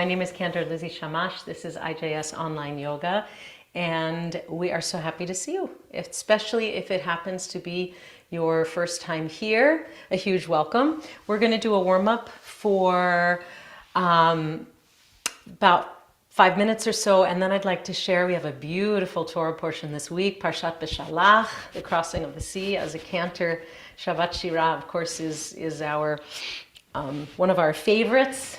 My name is Cantor, Lizzie Shammash. This is IJS Online Yoga, and we are so happy to see you, especially if it happens to be your first time here. A huge welcome. We're going to do a warm-up for about 5 minutes or so, and then I'd like to share, we have a beautiful Torah portion this week, Parshat B'Shalach, the crossing of the sea. As a Cantor, Shabbat Shirah, of course, is our one of our favorites.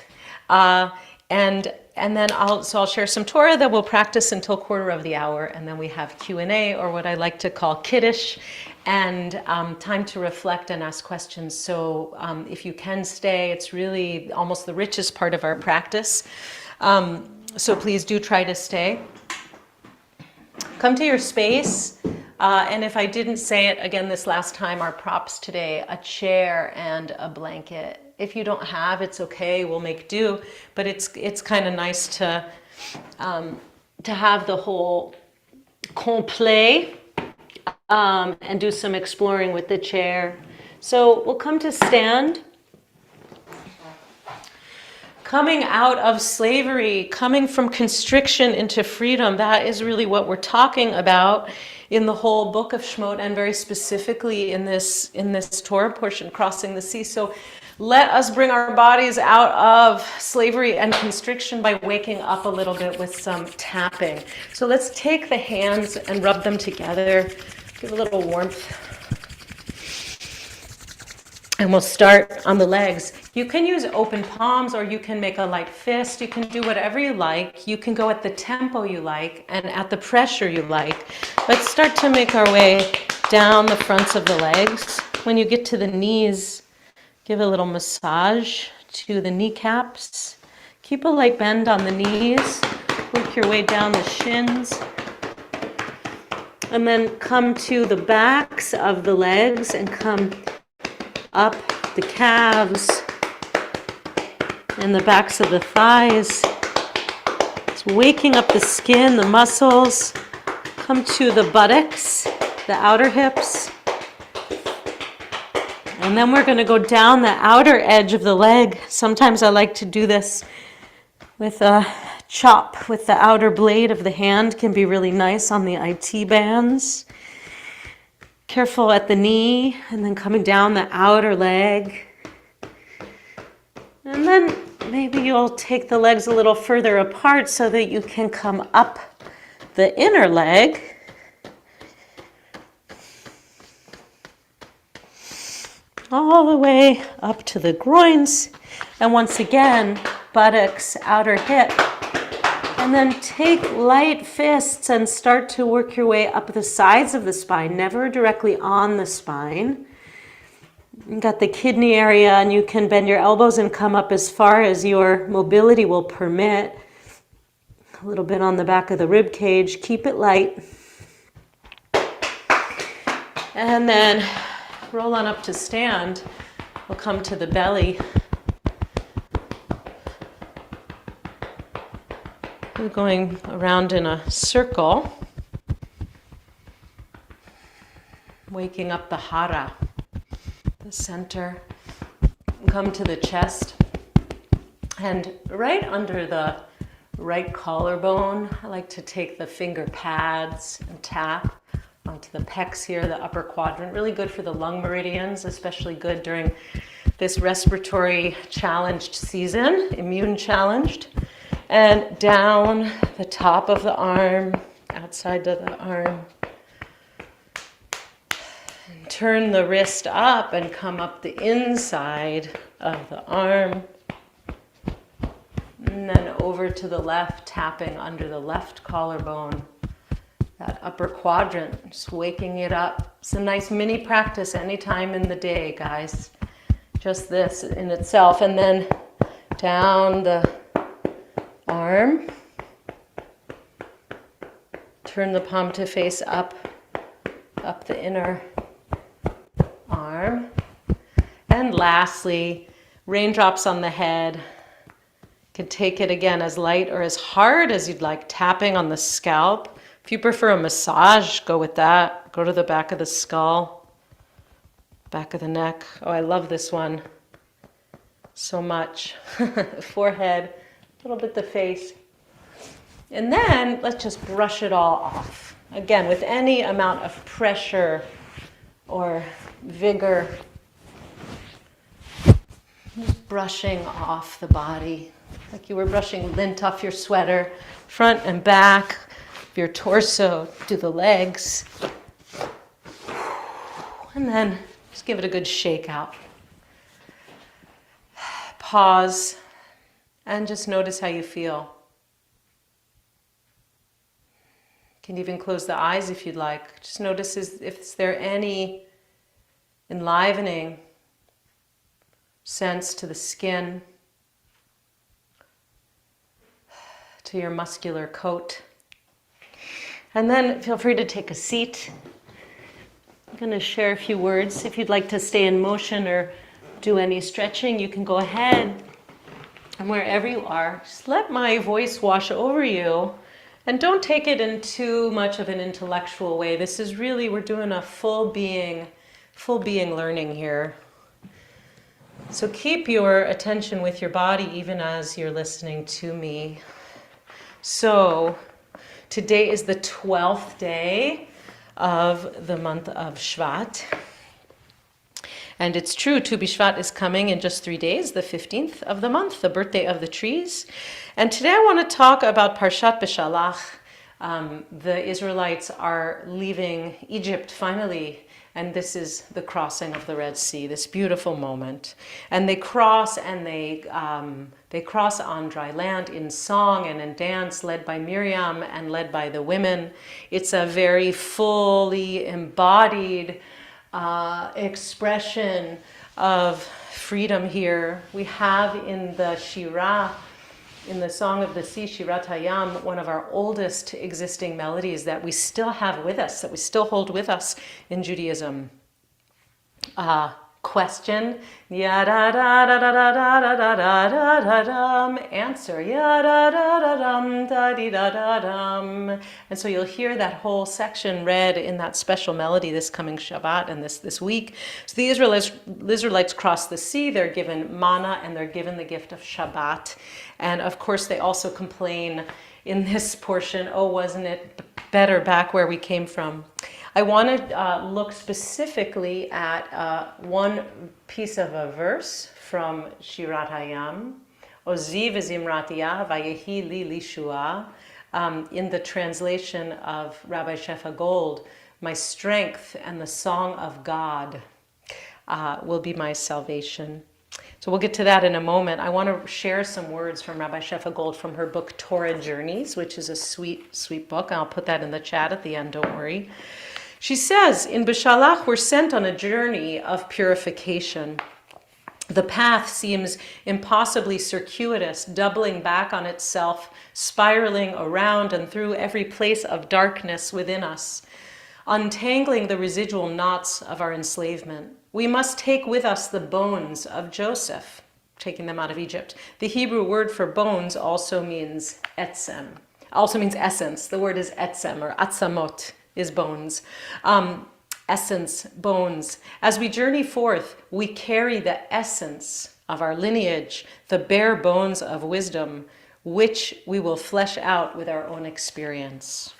And then I'll share some Torah that we'll practice until 1/4 and then we have Q&A, or what I like to call Kiddush, and time to reflect and ask questions. So if you can stay, it's really almost the richest part of our practice. So please do try to stay. Come to your space. And if I didn't say it again this last time, our props today, a chair and a blanket. If you don't have, it's okay, we'll make do, but it's kind of nice to have the whole complet and do some exploring with the chair. So we'll come to stand. Coming out of slavery, coming from constriction into freedom, that is really what we're talking about in the whole book of Shemot, and very specifically in this Torah portion, crossing the sea. So let us bring our bodies out of slavery and constriction by waking up a little bit with some tapping. So let's take the hands and rub them together, give a little warmth. And we'll start on the legs. You can use open palms, or you can make a light fist. You can do whatever you like. You can go at the tempo you like and at the pressure you like. Let's start to make our way down the fronts of the legs. When you get to the knees, give a little massage to the kneecaps. Keep a light bend on the knees. Work your way down the shins. And then come to the backs of the legs and come up the calves and the backs of the thighs. It's waking up the skin, the muscles. Come to the buttocks, the outer hips. And then we're going to go down the outer edge of the leg. Sometimes I like to do this with a chop with the outer blade of the hand. Can be really nice on the IT bands. Careful at the knee, and then coming down the outer leg. And then maybe you'll take the legs a little further apart so that you can come up the inner leg. All the way up to the groins. And once again, buttocks, outer hip. And then take light fists and start to work your way up the sides of the spine, never directly on the spine. You got the kidney area, and you can bend your elbows and come up as far as your mobility will permit. A little bit on the back of the rib cage. Keep it light. And then roll on up to stand. We'll come to the belly. We're going around in a circle, waking up the hara, the center. Come to the chest, and right under the right collarbone, I like to take the finger pads and tap onto the pecs here, the upper quadrant. Really good for the lung meridians, especially good during this respiratory challenged season, immune challenged. And down the top of the arm, outside of the arm. And turn the wrist up and come up the inside of the arm. And then over to the left, tapping under the left collarbone. That upper quadrant, just waking it up. It's a nice mini practice anytime in the day, guys. Just this in itself. And then down the arm. Turn the palm to face up the inner arm. And lastly, raindrops on the head. You can take it again as light or as hard as you'd like, tapping on the scalp. If you prefer a massage, go with that. Go to the back of the skull, back of the neck. Oh, I love this one so much. Forehead, a little bit the face. And then let's just brush it all off. Again, with any amount of pressure or vigor. Just brushing off the body, like you were brushing lint off your sweater, front and back of your torso to the legs. And then just give it a good shake out. Pause and just notice how you feel. You can even close the eyes if you'd like. Just notice if there any enlivening sense to the skin, to your muscular coat. And then feel free to take a seat. I'm going to share a few words. If you'd like to stay in motion or do any stretching, you can go ahead. And wherever you are, just let my voice wash over you. And don't take it in too much of an intellectual way. This is really, we're doing a full being learning here. So keep your attention with your body even as you're listening to me. So today is the 12th day of the month of Shvat. And it's true, Tu B'Shvat is coming in just 3 days, the 15th of the month, the birthday of the trees. And today I want to talk about Parshat Beshalach. The Israelites are leaving Egypt finally. And this is the crossing of the Red Sea, this beautiful moment. And they cross on dry land in song and in dance, led by Miriam and led by the women. It's a very fully embodied expression of freedom here. We have in the Shirah, in the Song of the Sea, Shirat Hayam, one of our oldest existing melodies that we still have with us, that we still hold with us in Judaism. Question, ya-da-da-da-da-da-da-da-da-da-dum, answer, ya-da-da-da-dum, da-dee-da-da-dum. And so you'll hear that whole section read in that special melody this coming Shabbat and this week. So the Israelites cross the sea, they're given manna, and they're given the gift of Shabbat. And of course they also complain in this portion, oh, wasn't it better back where we came from? I want to look specifically at one piece of a verse from Shirat Hayam, Ozi v'zimratiyah vayehi li lishua, in the translation of Rabbi Shefa Gold, my strength and the song of God will be my salvation. So we'll get to that in a moment. I want to share some words from Rabbi Shefa Gold from her book Torah Journeys, which is a sweet, sweet book. I'll put that in the chat at the end, don't worry. She says, in Beshalach, we're sent on a journey of purification. The path seems impossibly circuitous, doubling back on itself, spiraling around and through every place of darkness within us, untangling the residual knots of our enslavement. We must take with us the bones of Joseph, taking them out of Egypt. The Hebrew word for bones also means etzem, also means essence. The word is etzem, or atzamot is bones. Essence, bones. As we journey forth, we carry the essence of our lineage, the bare bones of wisdom, which we will flesh out with our own experience.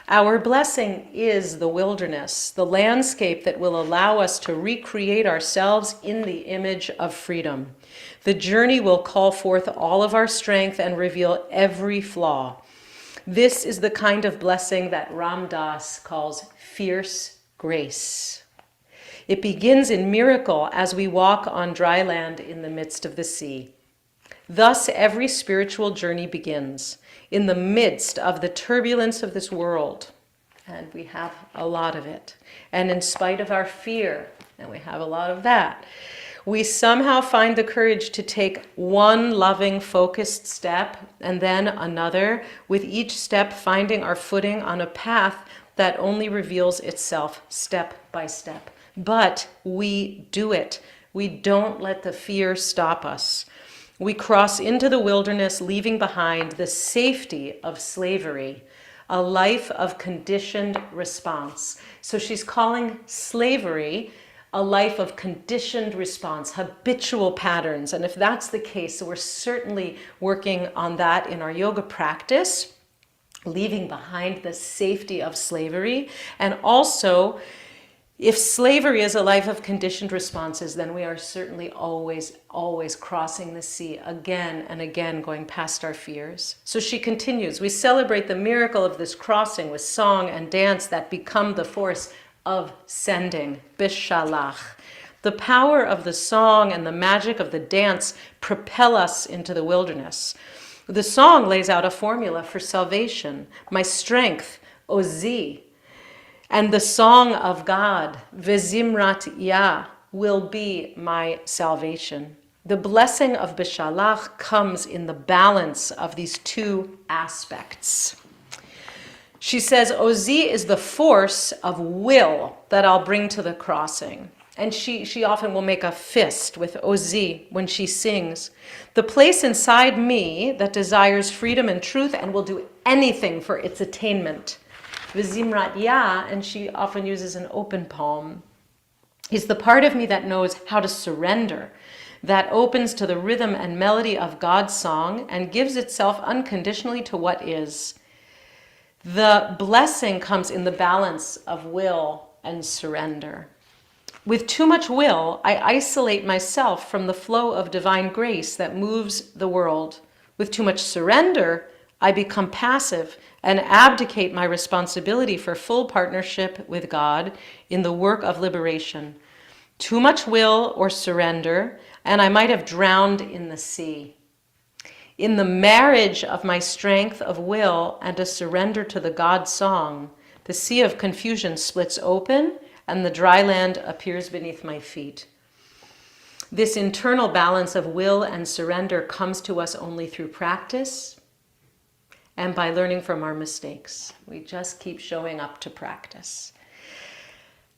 Our blessing is the wilderness, the landscape that will allow us to recreate ourselves in the image of freedom. The journey will call forth all of our strength and reveal every flaw. This is the kind of blessing that Ram Dass calls fierce grace. It begins in miracle as we walk on dry land in the midst of the sea. Thus, every spiritual journey begins in the midst of the turbulence of this world, and we have a lot of it. And in spite of our fear, and we have a lot of that, we somehow find the courage to take one loving, focused step and then another, with each step finding our footing on a path that only reveals itself step by step. But we do it. We don't let the fear stop us. We cross into the wilderness, leaving behind the safety of slavery, a life of conditioned response. So she's calling slavery a life of conditioned response, habitual patterns. And if that's the case, so we're certainly working on that in our yoga practice, leaving behind the safety of slavery. And also, if slavery is a life of conditioned responses, then we are certainly always crossing the sea again and again, going past our fears. So she continues, we celebrate the miracle of this crossing with song and dance that become the force of sending, bishalach. The power of the song and the magic of the dance propel us into the wilderness. The song lays out a formula for salvation, my strength, ozi. And the song of God, Vizimrat Yah, will be my salvation. The blessing of Bishalach comes in the balance of these two aspects. She says, Ozi is the force of will that I'll bring to the crossing. And she often will make a fist with Ozi when she sings. The place inside me that desires freedom and truth and will do anything for its attainment. Vizimrat Yah, and she often uses an open palm, is the part of me that knows how to surrender, that opens to the rhythm and melody of God's song and gives itself unconditionally to what is. The blessing comes in the balance of will and surrender. With too much will, I isolate myself from the flow of divine grace that moves the world. With too much surrender, I become passive and abdicate my responsibility for full partnership with God in the work of liberation. Too much will or surrender, and I might have drowned in the sea. In the marriage of my strength of will and a surrender to the God song, the sea of confusion splits open and the dry land appears beneath my feet. This internal balance of will and surrender comes to us only through practice and by learning from our mistakes. We just keep showing up to practice.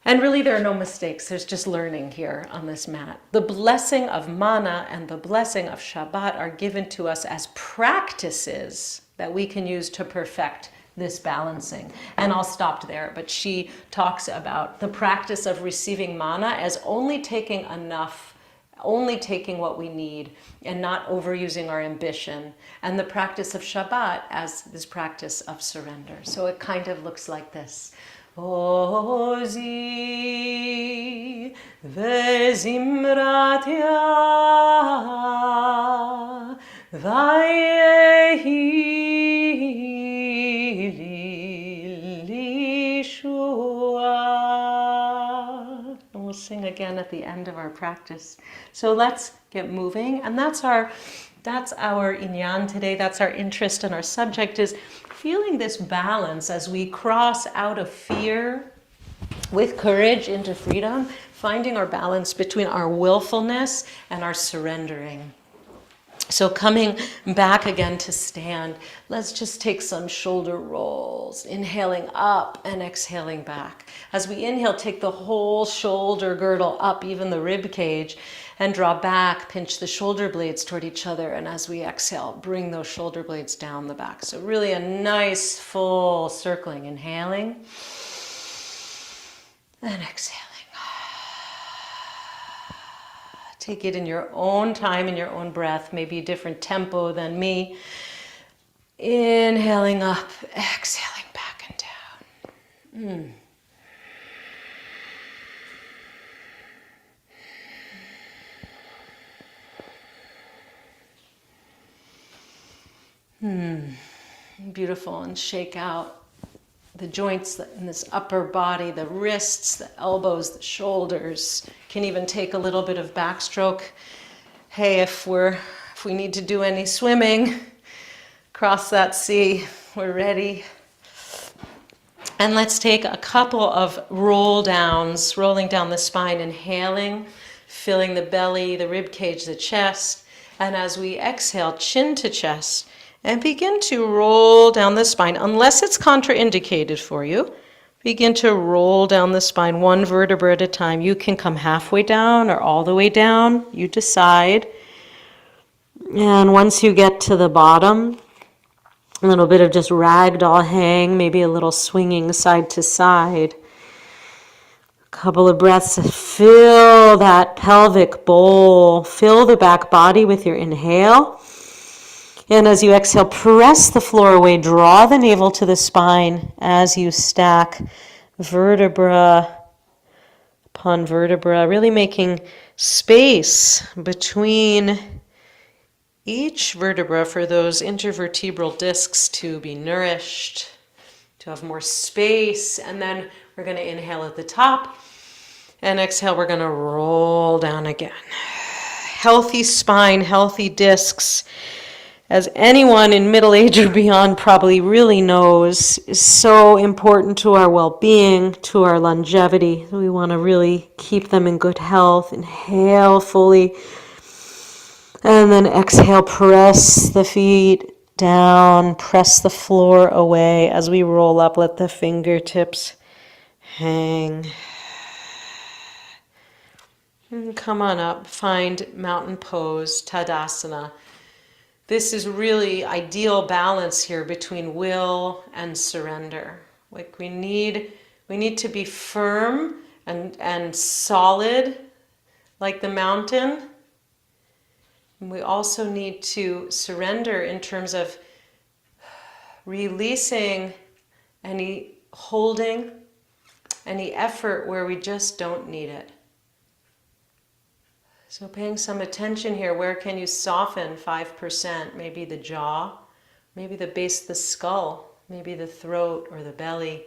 And really there are no mistakes, there's just learning here on this mat. The blessing of mana and the blessing of Shabbat are given to us as practices that we can use to perfect this balancing. And I'll stop there, but she talks about the practice of receiving mana as only taking enough, only taking what we need and not overusing our ambition. And the practice of Shabbat as this practice of surrender. So it kind of looks like this. Ozi vezimrat Yah vayehi lishua. And we'll sing again at the end of our practice. So let's get moving. And that's our inyan today. That's our interest, and our subject is feeling this balance as we cross out of fear with courage into freedom, finding our balance between our willfulness and our surrendering. So coming back again to stand, let's just take some shoulder rolls, inhaling up and exhaling back. As we inhale, take the whole shoulder girdle up, even the rib cage, and draw back, pinch the shoulder blades toward each other. And as we exhale, bring those shoulder blades down the back. So really a nice full circling, inhaling and exhaling. Take it in your own time, in your own breath, maybe a different tempo than me. Inhaling up, exhaling back and down. Beautiful. And shake out the joints in this upper body, the wrists, the elbows, the shoulders. Can even take a little bit of backstroke. Hey, if we need to do any swimming, cross that sea, we're ready. And let's take a couple of roll downs, rolling down the spine, inhaling, filling the belly, the rib cage, the chest. And as we exhale, chin to chest, and begin to roll down the spine, unless it's contraindicated for you. Begin to roll down the spine, one vertebra at a time. You can come halfway down or all the way down. You decide. And once you get to the bottom, a little bit of just ragdoll hang, maybe a little swinging side to side. Couple of breaths. Fill that pelvic bowl. Fill the back body with your inhale. And as you exhale, press the floor away. Draw the navel to the spine as you stack vertebra upon vertebra, really making space between each vertebra for those intervertebral discs to be nourished, to have more space. And then we're going to inhale at the top and exhale, we're going to roll down again. Healthy spine, healthy discs, as anyone in middle age or beyond probably really knows, is so important to our well-being, to our longevity. We want to really keep them in good health. Inhale fully. And then exhale, press the feet down, press the floor away. As we roll up, let the fingertips hang. And come on up, find mountain pose, Tadasana. This is really ideal balance here between will and surrender. Like we need to be firm and solid like the mountain. And we also need to surrender in terms of releasing any holding, any effort where we just don't need it. So paying some attention here, where can you soften 5%? Maybe the jaw, maybe the base of the skull, maybe the throat or the belly.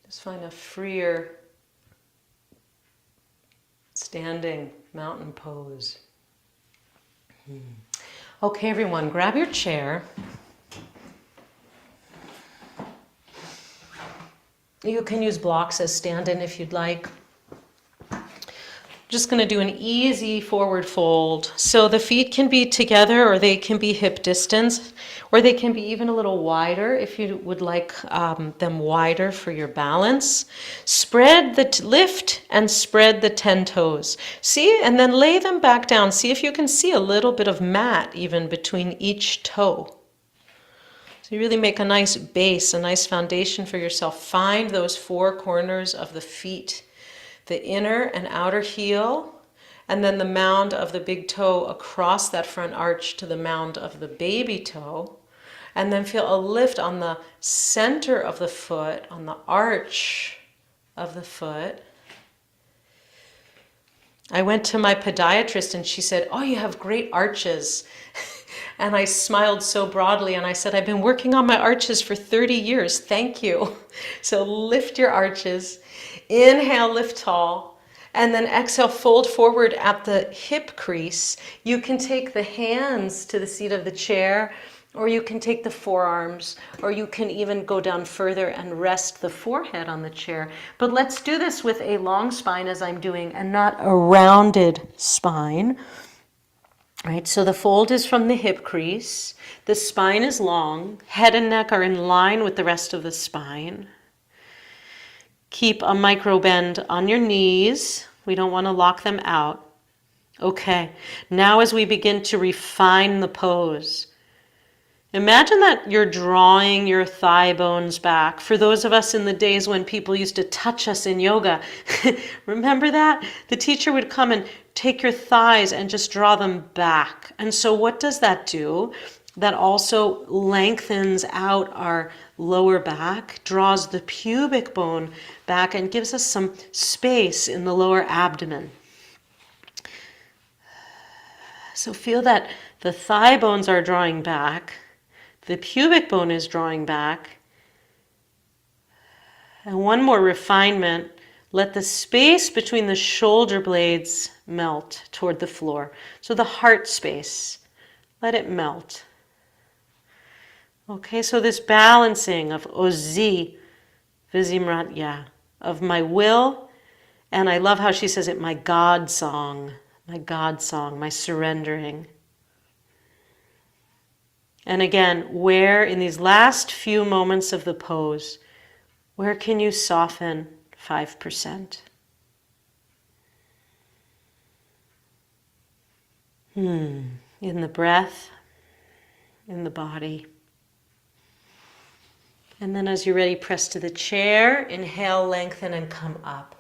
Just find a freer standing mountain pose. Okay, everyone, grab your chair. You can use blocks as stand-in if you'd like. Just going to do an easy forward fold. So the feet can be together, or they can be hip distance, or they can be even a little wider if you would like them wider for your balance. Spread lift and spread the 10 toes. See, and then lay them back down. See if you can see a little bit of mat even between each toe. So you really make a nice base, a nice foundation for yourself. Find those four corners of the feet, the inner and outer heel, and then the mound of the big toe across that front arch to the mound of the baby toe. And then feel a lift on the center of the foot, on the arch of the foot. I went to my podiatrist and she said, "Oh, you have great arches." And I smiled so broadly and I said, "I've been working on my arches for 30 years. Thank you." So lift your arches. Inhale, lift tall. And then exhale, fold forward at the hip crease. You can take the hands to the seat of the chair, or you can take the forearms, or you can even go down further and rest the forehead on the chair. But let's do this with a long spine as I'm doing, and not a rounded spine. Right, so the fold is from the hip crease. The spine is long. Head and neck are in line with the rest of the spine. Keep a micro bend on your knees. We don't want to lock them out. Okay, now as we begin to refine the pose, imagine that you're drawing your thigh bones back. For those of us in the days when people used to touch us in yoga, remember that? The teacher would come and take your thighs and just draw them back. And so what does that do? That also lengthens out our lower back, draws the pubic bone back, and gives us some space in the lower abdomen. So feel that the thigh bones are drawing back, the pubic bone is drawing back. And one more refinement, let the space between the shoulder blades melt toward the floor. So the heart space, let it melt. Okay, so this balancing of ozi, vizimratya, of my will, and I love how she says it, my God song, my surrendering. And again, where in these last few moments of the pose, where can you soften 5%? In the breath, in the body. And then as you're ready, press to the chair. Inhale, lengthen, and come up.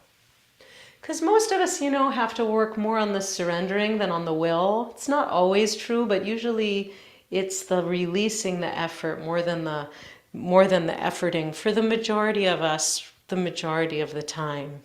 Because most of us, have to work more on the surrendering than on the will. It's not always true, but usually it's the releasing the effort more than the efforting for the majority of us, the majority of the time.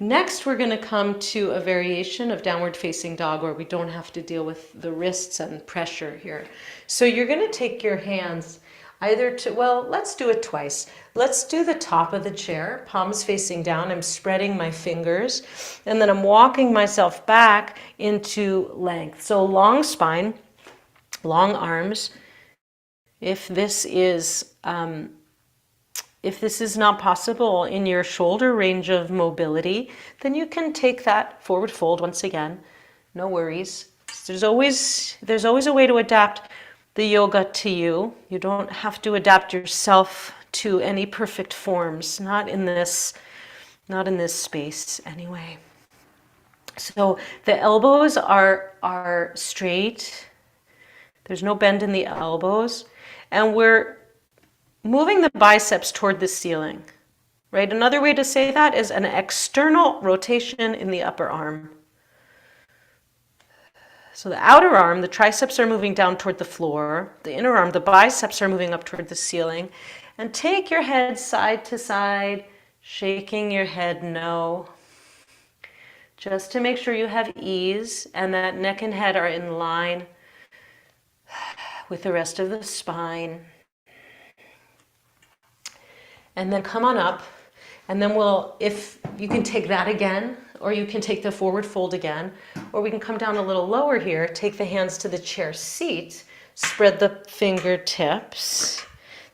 Next, we're going to come to a variation of downward facing dog where we don't have to deal with the wrists and pressure here. So you're going to take your hands let's do it twice. Let's do the top of the chair, palms facing down. I'm spreading my fingers, and then I'm walking myself back into length. So long spine, long arms. If this is not possible in your shoulder range of mobility, then you can take that forward fold once again. No worries. There's always a way to adapt the yoga to you. You don't have to adapt yourself to any perfect forms, not in this space anyway. So the elbows are straight. There's no bend in the elbows, and we're moving the biceps toward the ceiling, right? Another way to say that is an external rotation in the upper arm. So the outer arm, the triceps are moving down toward the floor. The inner arm, the biceps are moving up toward the ceiling. And take your head side to side, shaking your head no. Just to make sure you have ease and that neck and head are in line with the rest of the spine. And then come on up, and then if you can take that again, or you can take the forward fold again, or we can come down a little lower here, take the hands to the chair seat, spread the fingertips,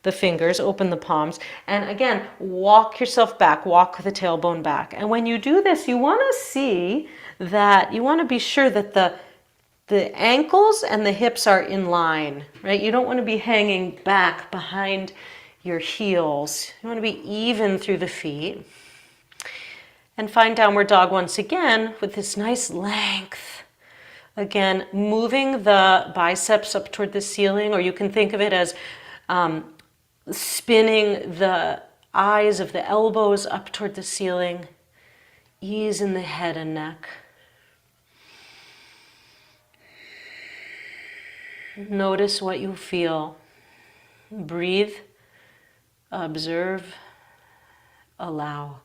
the fingers, open the palms, and again, walk yourself back, walk the tailbone back. And when you do this, you want to be sure that the ankles and the hips are in line, right? You don't want to be hanging back behind your heels. You want to be even through the feet. And find downward dog once again with this nice length. Again, moving the biceps up toward the ceiling, or you can think of it as spinning the eyes of the elbows up toward the ceiling. Ease in the head and neck. Notice what you feel. Breathe. Observe, allow.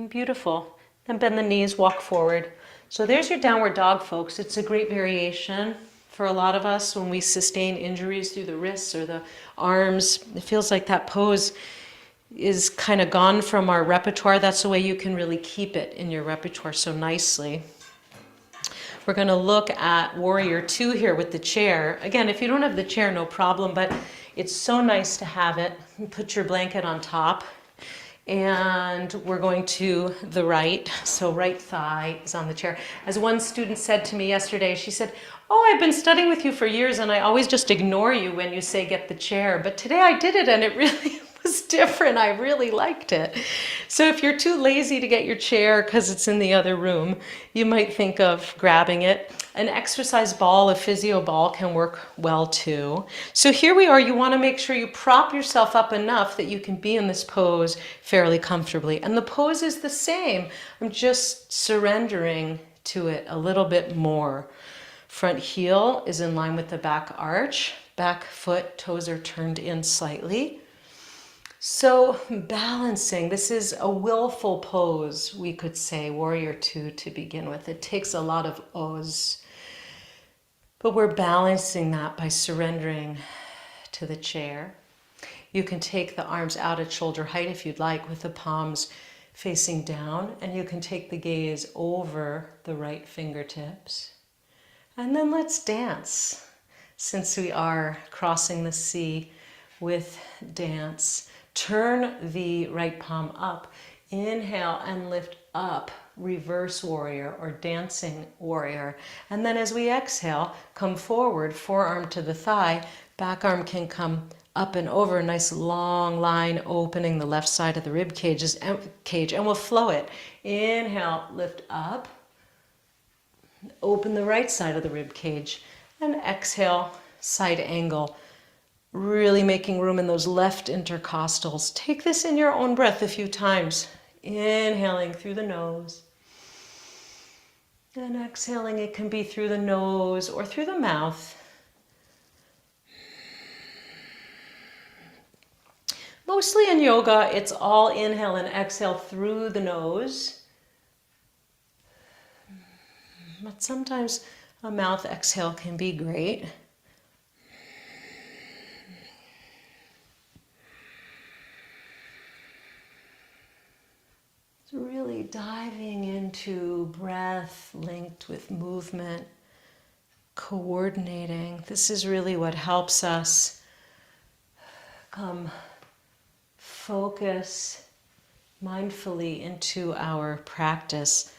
Beautiful. Then bend the knees, walk forward. So there's your downward dog, folks. It's a great variation for a lot of us when we sustain injuries through the wrists or the arms. It feels like that pose is kind of gone from our repertoire. That's the way you can really keep it in your repertoire so nicely. We're going to look at Warrior 2 here with the chair. Again, if you don't have the chair, no problem, but it's so nice to have it. Put your blanket on top. And we're going to the right. So right thigh is on the chair. As one student said to me yesterday, she said, "Oh, I've been studying with you for years and I always just ignore you when you say get the chair. But today I did it and it really was different. I really liked it." So if you're too lazy to get your chair because it's in the other room, you might think of grabbing it. An exercise ball, a physio ball, can work well too. So here we are. You want to make sure you prop yourself up enough that you can be in this pose fairly comfortably. And the pose is the same. I'm just surrendering to it a little bit more. Front heel is in line with the back arch. Back foot, toes are turned in slightly. So balancing, this is a willful pose, we could say, Warrior 2 to begin with. It takes a lot of O's. But we're balancing that by surrendering to the chair. You can take the arms out at shoulder height if you'd like, with the palms facing down, and you can take the gaze over the right fingertips. And then let's dance, since we are crossing the sea with dance. Turn the right palm up. Inhale and lift up, reverse warrior or dancing warrior. And then as we exhale, come forward, forearm to the thigh, back arm can come up and over, a nice long line opening the left side of the rib cage, and we'll flow it. Inhale, lift up, open the right side of the rib cage, and exhale, side angle, really making room in those left intercostals. Take this in your own breath a few times. Inhaling through the nose. And exhaling, it can be through the nose or through the mouth. Mostly in yoga, it's all inhale and exhale through the nose. But sometimes a mouth exhale can be great. It's really diving into breath linked with movement, coordinating. This is really what helps us come focus mindfully into our practice.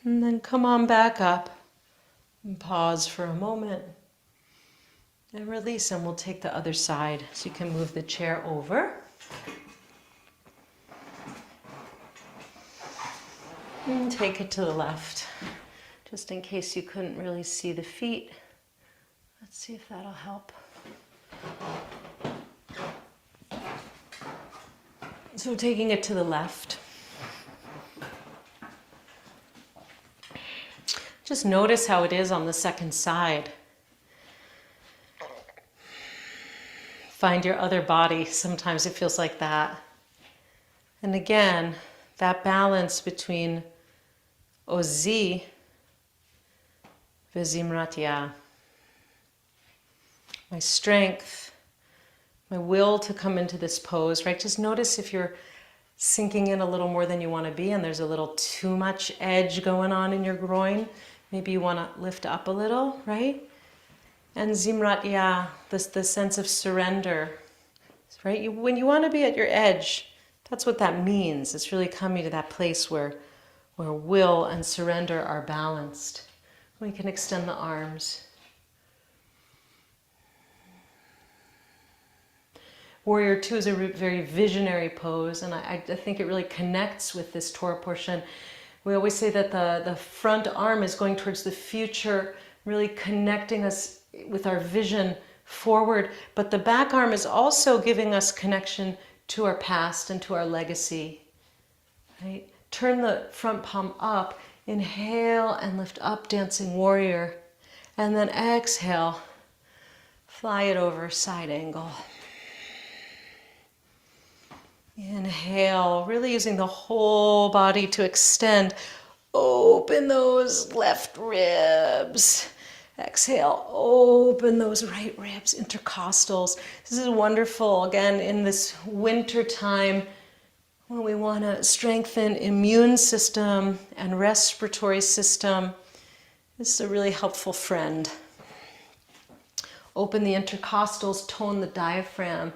And then come on back up and pause for a moment and release, and we'll take the other side. So you can move the chair over. And take it to the left, just in case you couldn't really see the feet. Let's see if that'll help. So taking it to the left. Just notice how it is on the second side. Find your other body. Sometimes it feels like that. And again, that balance between Ozi vizimratya, my strength, my will to come into this pose, right? Just notice if you're sinking in a little more than you want to be and there's a little too much edge going on in your groin. Maybe you want to lift up a little, right? And zimratya, the sense of surrender, right? When you want to be at your edge, that's what that means. It's really coming to that place where will and surrender are balanced. We can extend the arms. Warrior Two is a very visionary pose, and I think it really connects with this Torah portion. We always say that the front arm is going towards the future, really connecting us with our vision forward, but the back arm is also giving us connection to our past and to our legacy. Right? Turn the front palm up, inhale and lift up, dancing warrior, and then exhale, fly it over, side angle. Inhale, really using the whole body to extend. Open those left ribs. Exhale, open those right ribs, intercostals. This is wonderful, again, in this winter time when we want to strengthen immune system and respiratory system. This is a really helpful friend. Open the intercostals, tone the diaphragm.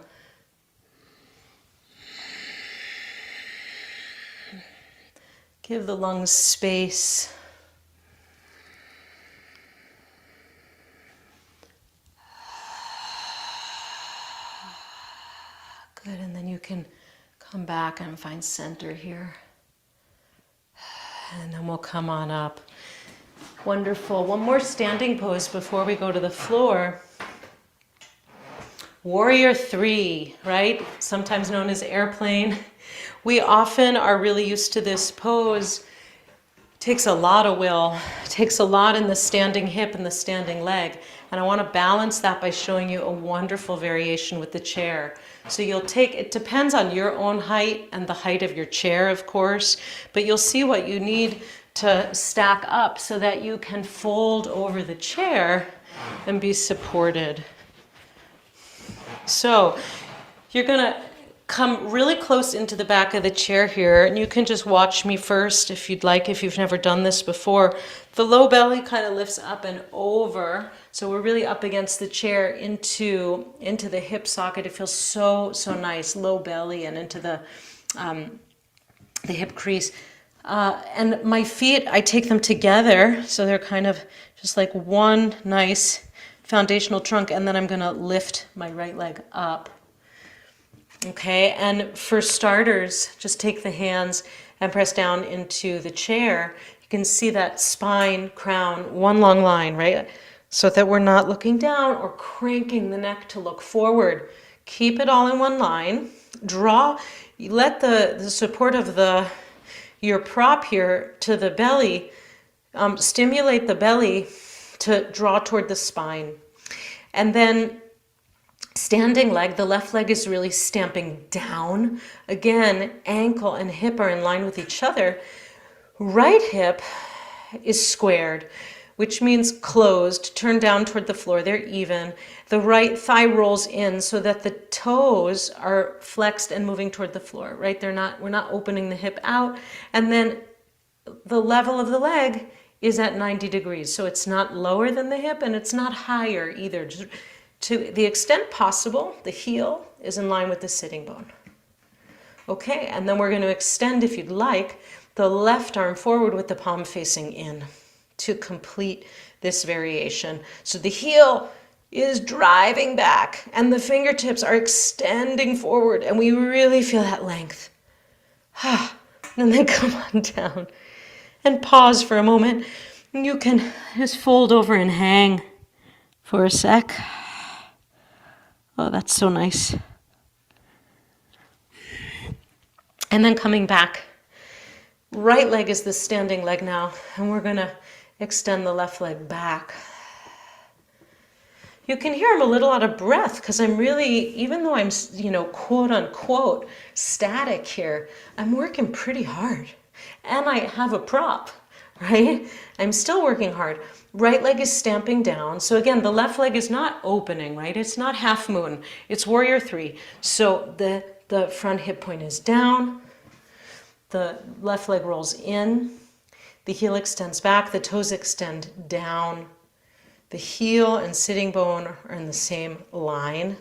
Give the lungs space. Good, and then you can come back and find center here. And then we'll come on up. Wonderful. One more standing pose before we go to the floor. Warrior Three, right? Sometimes known as airplane. We often are really used to this pose. It takes a lot of will. It takes a lot in the standing hip and the standing leg. And I want to balance that by showing you a wonderful variation with the chair. So you'll take, it depends on your own height and the height of your chair, of course, but you'll see what you need to stack up so that you can fold over the chair and be supported. So you're going to come really close into the back of the chair here, and you can just watch me first if you'd like, if you've never done this before. The low belly kind of lifts up and over, so we're really up against the chair into the hip socket. It feels so nice, low belly and into the hip crease. And my feet, I take them together, so they're kind of just like one nice foundational trunk, and then I'm going to lift my right leg up. Okay, and for starters, just take the hands and press down into the chair. You can see that spine, crown, one long line, right? so that we're not looking down or cranking the neck to look forward. Keep it all in one line. Draw, let the support of your prop here to the belly, stimulate the belly to draw toward the spine. And then standing leg, the left leg is really stamping down. Again, ankle and hip are in line with each other. Right hip is squared, which means closed, turned down toward the floor, they're even. The right thigh rolls in so that the toes are flexed and moving toward the floor, right? We're not opening the hip out. And then the level of the leg is at 90 degrees. So it's not lower than the hip and it's not higher either. Just to the extent possible, the heel is in line with the sitting bone. Okay, and then we're going to extend, if you'd like, the left arm forward with the palm facing in to complete this variation. So the heel is driving back and the fingertips are extending forward and we really feel that length. And then come on down and pause for a moment. You can just fold over and hang for a sec. Oh, that's so nice. And then coming back. Right leg is the standing leg now, and we're going to extend the left leg back. You can hear I'm a little out of breath because I'm really, even though I'm, quote unquote, static here, I'm working pretty hard. And I have a prop, right? I'm still working hard. Right leg is stamping down. So again, the left leg is not opening, right? It's not half moon. It's warrior three. So the front hip point is down. The left leg rolls in. The heel extends back. The toes extend down. The heel and sitting bone are in the same line.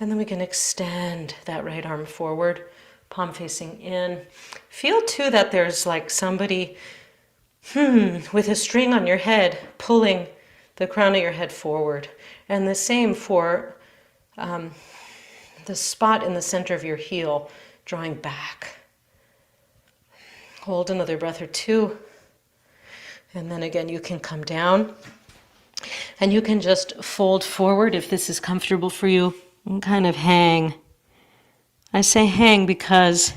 And then we can extend that right arm forward, palm facing in. Feel too that there's like somebody with a string on your head pulling the crown of your head forward. And the same for the spot in the center of your heel, drawing back. Hold another breath or two. And then again, you can come down. And you can just fold forward if this is comfortable for you and kind of hang. I say hang because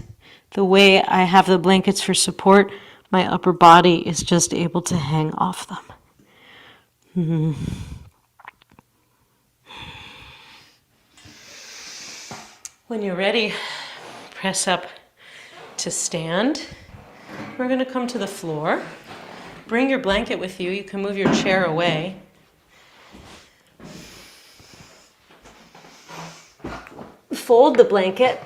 the way I have the blankets for support, my upper body is just able to hang off them. When you're ready, press up to stand. We're going to come to the floor. Bring your blanket with you. You can move your chair away. Fold the blanket.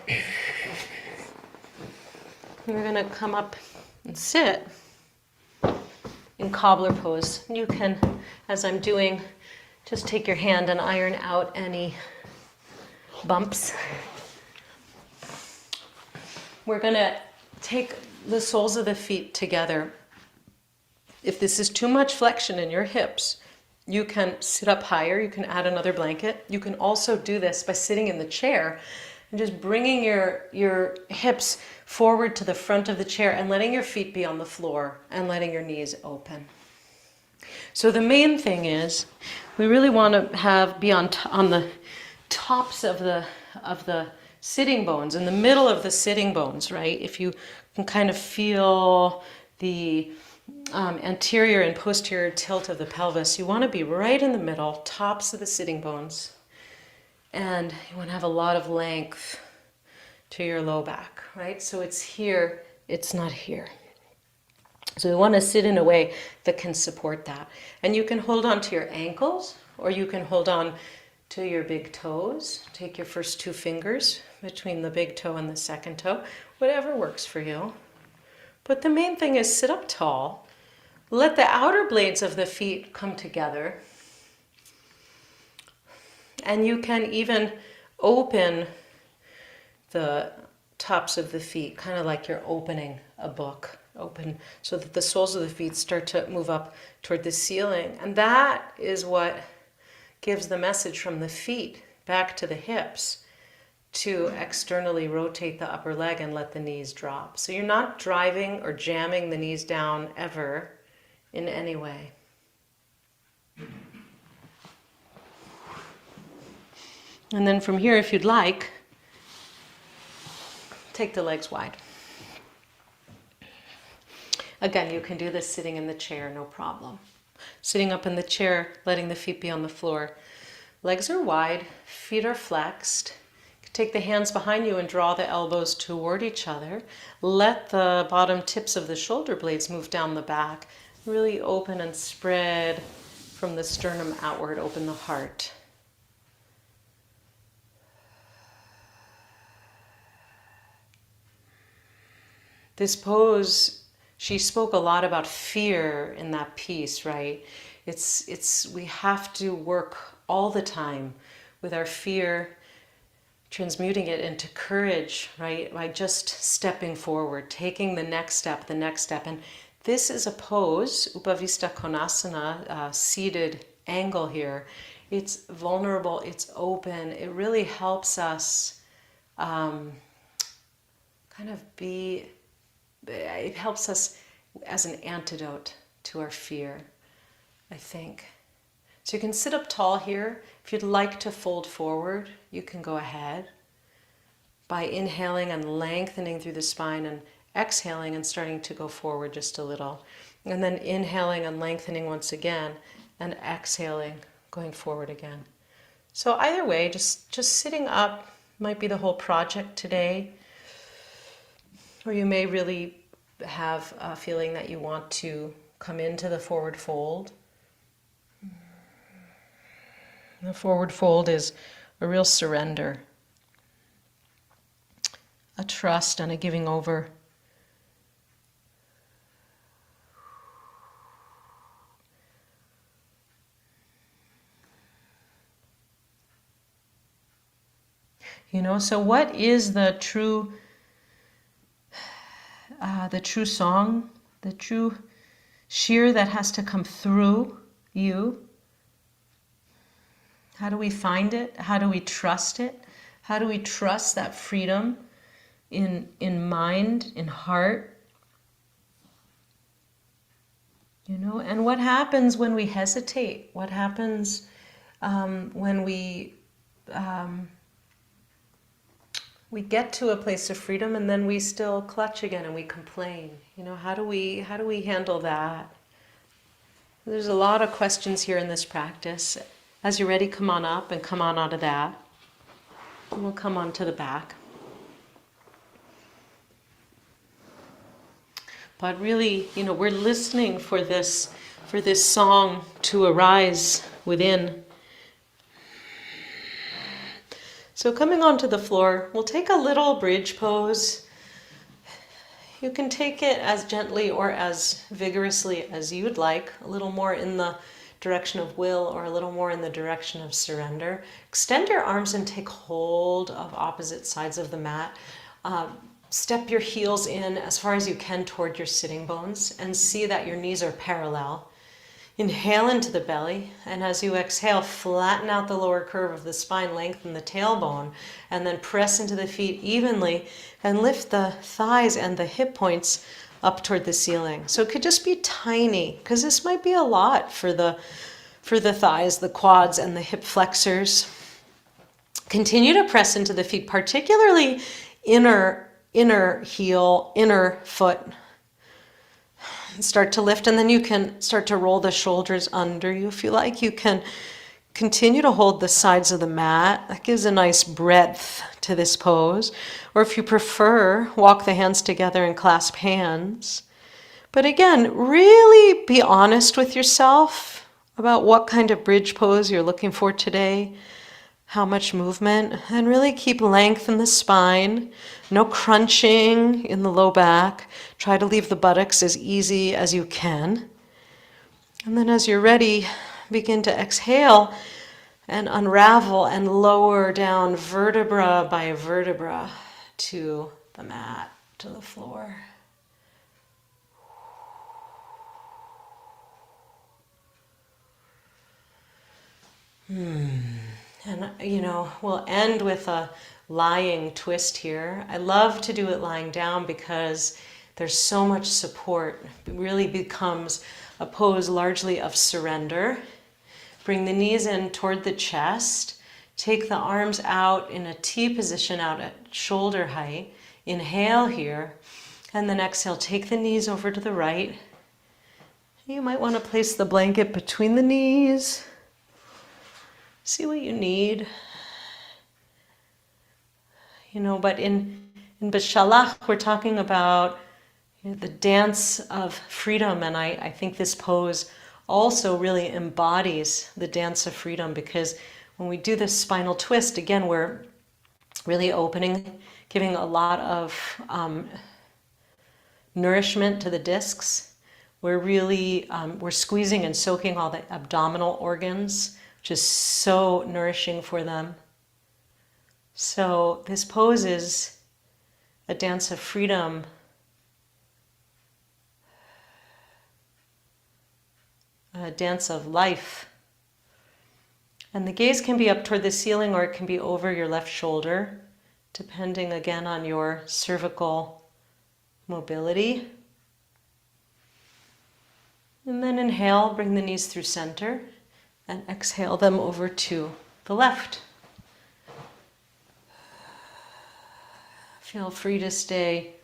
We're going to come up and sit in cobbler pose. You can, as I'm doing, just take your hand and iron out any bumps. We're going to take the soles of the feet together. If this is too much flexion in your hips, you can sit up higher. You can add another blanket. You can also do this by sitting in the chair and just bringing your hips forward to the front of the chair and letting your feet be on the floor and letting your knees open. So the main thing is we really want to be on the tops of the sitting bones, in the middle of the sitting bones, right? If you can kind of feel the anterior and posterior tilt of the pelvis, you want to be right in the middle, tops of the sitting bones. And you want to have a lot of length to your low back, right? So it's here, it's not here. So we want to sit in a way that can support that. And you can hold on to your ankles, or you can hold on to your big toes. Take your first two fingers between the big toe and the second toe, whatever works for you. But the main thing is sit up tall. Let the outer blades of the feet come together. And you can even open the tops of the feet, kind of like you're opening a book. Open so that the soles of the feet start to move up toward the ceiling. And that is what gives the message from the feet back to the hips to externally rotate the upper leg and let the knees drop. So you're not driving or jamming the knees down ever in any way. And then from here, if you'd like, take the legs wide. Again, you can do this sitting in the chair, no problem. Sitting up in the chair, letting the feet be on the floor. Legs are wide, feet are flexed. Take the hands behind you and draw the elbows toward each other. Let the bottom tips of the shoulder blades move down the back. Really open and spread from the sternum outward, open the heart. This pose, she spoke a lot about fear in that piece, right? We have to work all the time with our fear, transmuting it into courage, right? By just stepping forward, taking the next step. And this is a pose, Upavista Konasana, seated angle here. It's vulnerable, it's open. It really helps us it helps us as an antidote to our fear, I think. So you can sit up tall here. If you'd like to fold forward, you can go ahead by inhaling and lengthening through the spine and exhaling and starting to go forward just a little. And then inhaling and lengthening once again and exhaling, going forward again. So either way, just sitting up might be the whole project today. Or you may really have a feeling that you want to come into the forward fold. The forward fold is a real surrender, a trust and a giving over. So what is the true song, the true sheer that has to come through you? How do we find it? How do we trust it? How do we trust that freedom in mind, in heart? And what happens when we hesitate? What happens when we get to a place of freedom and then we still clutch again and we complain? How do we handle that? There's a lot of questions here in this practice. As you're ready, come on up and come on out of that. And we'll come on to the back. But really, we're listening for this song to arise within. So coming onto the floor, we'll take a little bridge pose. You can take it as gently or as vigorously as you would like, a little more in the direction of will or a little more in the direction of surrender. Extend your arms and take hold of opposite sides of the mat. Step your heels in as far as you can toward your sitting bones and see that your knees are parallel. Inhale into the belly, and as you exhale, flatten out the lower curve of the spine, lengthen the tailbone, and then press into the feet evenly and lift the thighs and the hip points up toward the ceiling. So it could just be tiny, because this might be a lot for the thighs, the quads, and the hip flexors. Continue to press into the feet, particularly inner heel, inner foot. Start to lift, and then you can start to roll the shoulders under you if you like. You can continue to hold the sides of the mat. That gives a nice breadth to this pose. Or if you prefer, walk the hands together and clasp hands. But again, really be honest with yourself about what kind of bridge pose you're looking for today, how much movement, and really keep length in the spine, no crunching in the low back. Try to leave the buttocks as easy as you can. And then as you're ready, begin to exhale and unravel and lower down vertebra by vertebra to the mat, to the floor. And, we'll end with a lying twist here. I love to do it lying down because there's so much support. It really becomes a pose largely of surrender. Bring the knees in toward the chest. Take the arms out in a T position out at shoulder height. Inhale here. And then exhale, take the knees over to the right. You might want to place the blanket between the knees. See what you need. But in Beshalach, we're talking about the dance of freedom. And I think this pose also really embodies the dance of freedom, because when we do this spinal twist, again, we're really opening, giving a lot of nourishment to the discs. We're really, we're squeezing and soaking all the abdominal organs, which is so nourishing for them. So this pose is a dance of freedom, a dance of life. And the gaze can be up toward the ceiling, or it can be over your left shoulder, depending again on your cervical mobility. And then inhale, bring the knees through center, and exhale them over to the left. Feel free to stay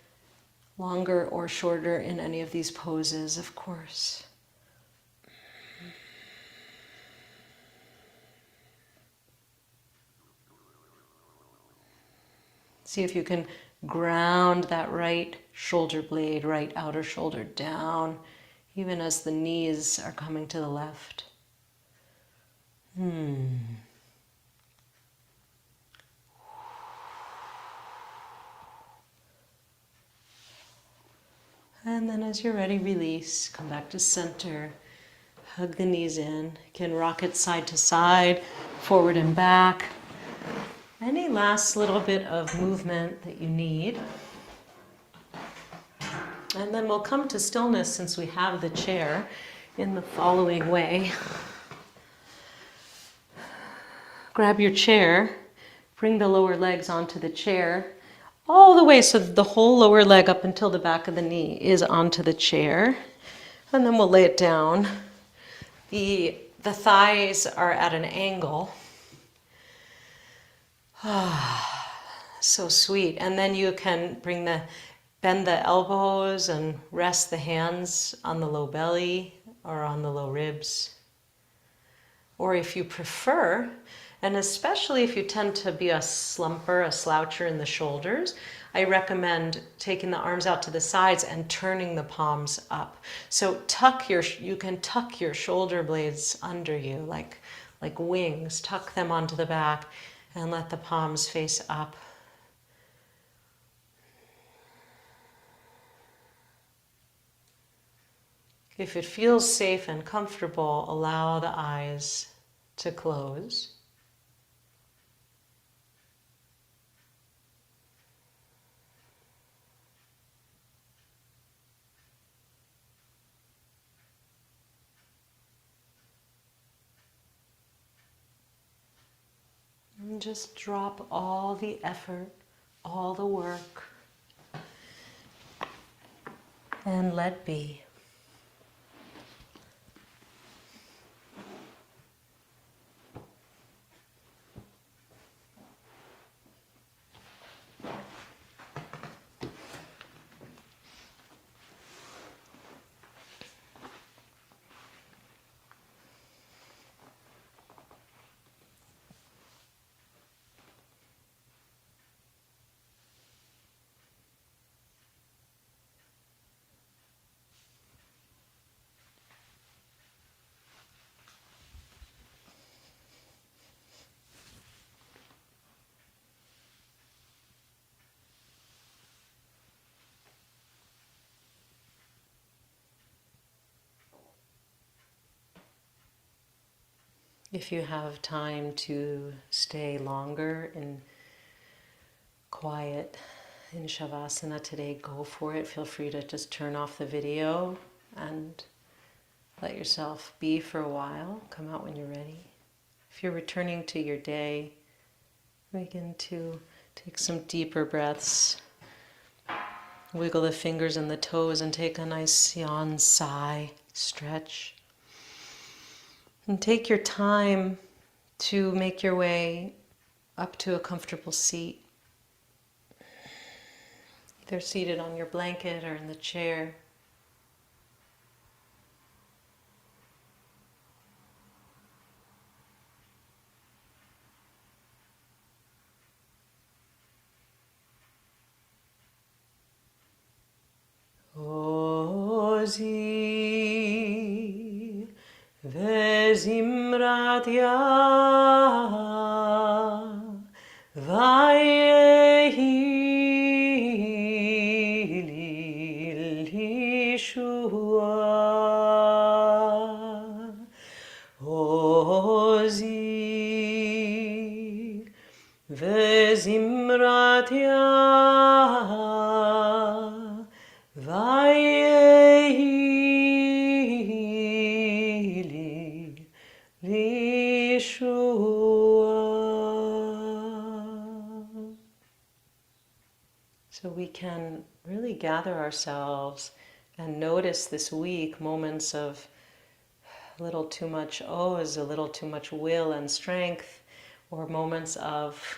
longer or shorter in any of these poses, of course. See if you can ground that right shoulder blade, right outer shoulder down, even as the knees are coming to the left. And then as you're ready, release, come back to center, hug the knees in. You can rock it side to side, forward and back. Any last little bit of movement that you need. And then we'll come to stillness, since we have the chair, in the following way. Grab your chair, bring the lower legs onto the chair, all the way so that the whole lower leg up until the back of the knee is onto the chair. And then we'll lay it down. The thighs are at an angle. So sweet. And then you can bend the elbows and rest the hands on the low belly or on the low ribs. Or if you prefer, and especially if you tend to be a slumper, a sloucher in the shoulders, I recommend taking the arms out to the sides and turning the palms up. So you can tuck your shoulder blades under you like wings. Tuck them onto the back and let the palms face up. If it feels safe and comfortable, allow the eyes to close. And just drop all the effort, all the work, and let be. If you have time to stay longer in quiet in Shavasana today, go for it. Feel free to just turn off the video and let yourself be for a while. Come out when you're ready. If you're returning to your day, begin to take some deeper breaths. Wiggle the fingers and the toes and take a nice yawn sigh, stretch. And take your time to make your way up to a comfortable seat. Either seated on your blanket or in the chair. Ozi vezimrat ya vayehi lishua. Ozi vezimrat ya vayehi lishua. So we can really gather ourselves and notice this week moments of a little too much oz, a little too much will and strength, or moments of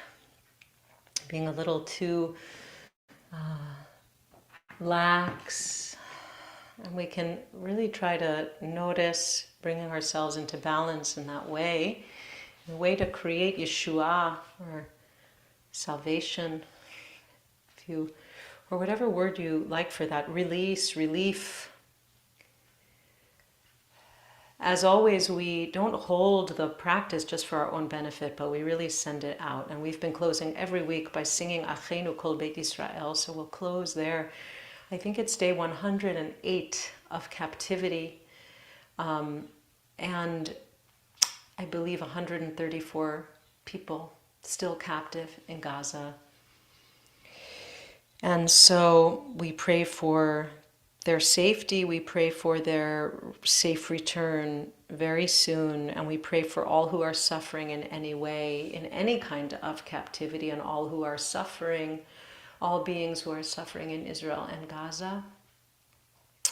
being a little too lax. And we can really try to notice bringing ourselves into balance in that way. A way to create Yeshua, or salvation, if you, or whatever word you like for that, release, relief. As always, we don't hold the practice just for our own benefit, but we really send it out. And we've been closing every week by singing Achenu Kol Beit Israel, so we'll close there. I think it's day 108 of captivity, and I believe 134 people still captive in Gaza. And so we pray for their safety, we pray for their safe return very soon, and we pray for all who are suffering in any way, in any kind of captivity, and all who are suffering, all beings who are suffering in Israel and Gaza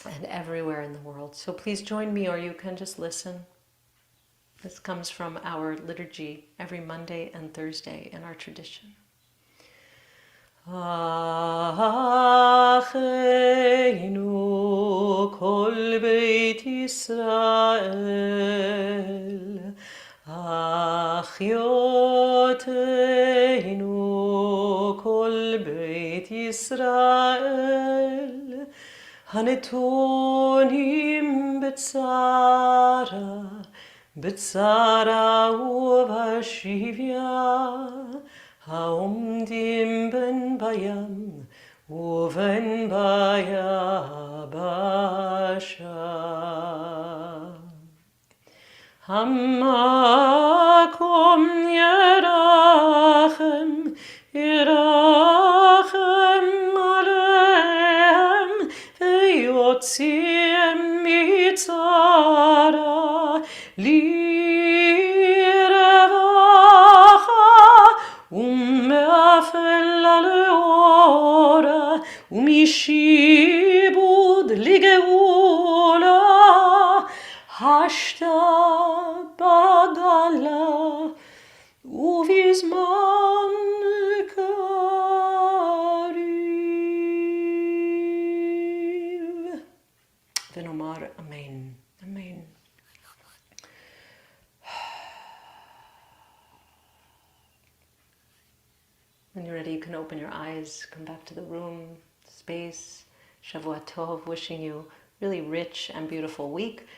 and everywhere in the world. So please join me, or you can just listen. This comes from our liturgy every Monday and Thursday in our tradition. Achenu kol Beit Yisrael, Achyoteinu kol Beit Yisrael, Hanetunim b'tzara, b'tzara uvashivya, Haomdim ben bayam uven bayabasha. Hamakom yerachem, yerachem alehem, veyotziem mitzara lirevacha. Umeafel aleora, umishibud ligeula, hashta bagala, uvizman kariv. Venomar amen, amen. When you're ready, you can open your eyes, come back to the room, space. Shavua Tov, wishing you really rich and beautiful week.